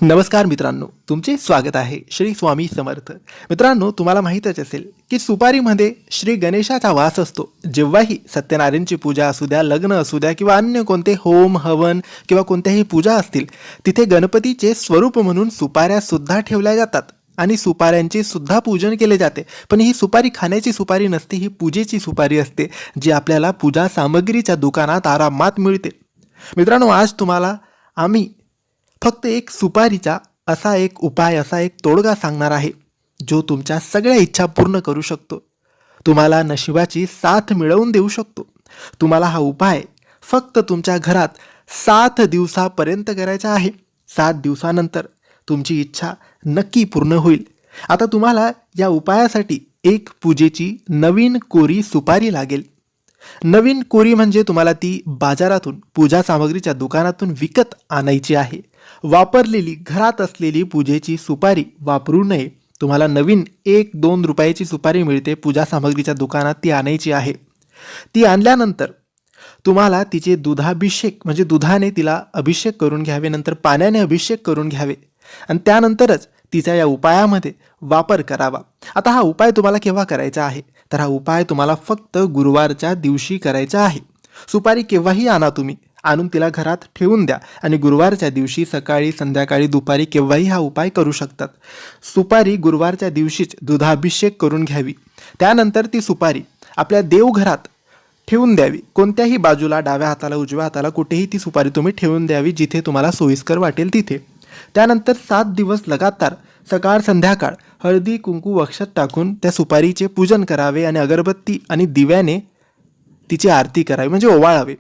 नमस्कार मित्रांनो, तुमचे स्वागत आहे श्री स्वामी समर्थ. मित्रांनो, तुम्हाला माहीतच असेल की सुपारीमध्ये श्री गणेशाचा वास असतो. जेव्हाही सत्यनारायणची पूजा असू द्या, लग्न असू द्या किंवा अन्य कोणते होम हवन किंवा कोणत्याही पूजा असतील, तिथे गणपतीचे स्वरूप म्हणून सुपाऱ्या सुद्धा ठेवल्या जातात आणि सुपाऱ्यांचे सुद्धा पूजन केले जाते. पण ही सुपारी खाण्याची सुपारी नसते, ही पूजेची सुपारी असते, जी आपल्याला पूजा सामग्रीच्या दुकानात आरामात मिळते. मित्रांनो, आज तुम्हाला आम्ही फक्त एक सुपारीचा असा एक उपाय, असा एक तोडगा सांगणार आहे, जो तुमच्या सगळ्या इच्छा पूर्ण करू शकतो, तुम्हाला नशिबाची साथ मिळवून देऊ शकतो. तुम्हाला हा उपाय फक्त तुमच्या घरात 7 दिवसापर्यंत करायचा आहे. 7 दिवसानंतर तुमची इच्छा नक्की पूर्ण होईल. आता तुम्हाला या उपायासाठी एक पूजेची नवीन कोरी सुपारी लागेल. नवीन कोरी म्हणजे तुम्हाला ती बाजारातून, पूजा सामग्रीच्या दुकानातून विकत आणायची आहे. वापरलेली घरात असलेली पूजेची सुपारी वापरू नये. तुम्हाला नवीन 1-2 रुपयाची सुपारी मिळते पूजा सामग्रीच्या दुकानात, ती आणायची आहे. ती आणल्यानंतर तुम्हाला तिचे दुधाभिषेक म्हणजे दुधाने तिला अभिषेक करून घ्यावे, नंतर पाण्याने अभिषेक करून घ्यावे आणि त्यानंतरच तिचा या उपायामध्ये वापर करावा. आता हा उपाय तुम्हाला केव्हा करायचा आहे, तर हा उपाय तुम्हाला फक्त गुरुवारच्या दिवशी करायचा आहे. सुपारी केव्हाही आणा, तुम्ही आणून तिला घरात ठेवून द्या आणि गुरुवारच्या दिवशी सकाळी, संध्याकाळी, दुपारी केव्हाही हा उपाय करू शकतात. सुपारी गुरुवारच्या दिवशीच दुधाभिषेक करून घ्यावी. त्यानंतर ती सुपारी आपल्या देवघरात ठेवून द्यावी. कोणत्याही बाजूला, डाव्या हाताला, उजव्या हाताला, कुठेही ती सुपारी तुम्ही ठेवून द्यावी, जिथे तुम्हाला सोयीस्कर वाटेल तिथे. त्यानंतर 7 दिवस लगातार सकाळ संध्याकाळ हळदी कुंकू अक्षत टाकून त्या सुपारीचे पूजन करावे आणि अगरबत्ती आणि दिव्याने तिची आरती करावी, म्हणजे ओवाळावे.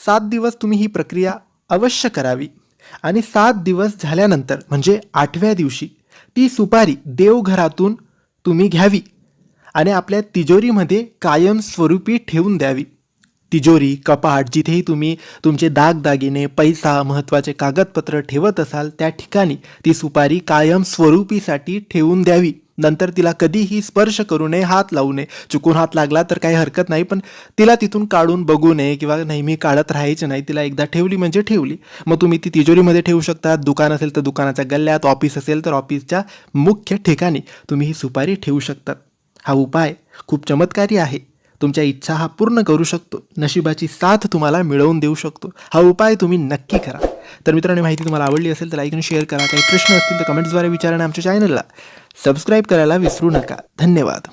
7 दिवस तुम्ही ही प्रक्रिया अवश्य करावी आणि 7 दिवस झाल्यानंतर म्हणजे 8व्या दिवशी ती सुपारी देवघरातून तुम्ही घ्यावी आणि आपल्या तिजोरीमध्ये कायमस्वरूपी ठेवून द्यावी. तिजोरी, कपाट, जिथेही तुम्ही तुमचे दागदागिने, पैसा, महत्त्वाचे कागदपत्र ठेवत असाल, त्या ठिकाणी ती सुपारी कायमस्वरूपीसाठी ठेवून द्यावी. नंतर तिला कधीही स्पर्श करू नये, हात लावू नये. चुकून हात लागला तर काही हरकत नाही, पण तिला तिथून काढून बघू नये किंवा नेहमी काढत राहायचं नाही. तिला एकदा ठेवली म्हणजे ठेवली. मग तुम्ही ती तिजोरीमध्ये ठेवू शकता. दुकान असेल तर दुकानाच्या गल्ल्यात, ऑफिस असेल तर ऑफिसच्या मुख्य ठिकाणी तुम्ही ही सुपारी ठेवू शकतात. हा उपाय खूप चमत्कारी आहे. तुमच्या इच्छा हा पूर्ण करू शकतो. नशिबाची साथ तुम्हाला मिळवून देऊ शकतो. हा उपाय तुम्ही नक्की करा. तर मित्रांनो, माहिती तुम्हाला आवडली असेल तर लाईक आणि शेअर करा. काही प्रश्न असतील तर कमेंट्सद्वारे विचारा आणि आमच्या चॅनलला सबस्क्राईब करायला विसरू नका. धन्यवाद.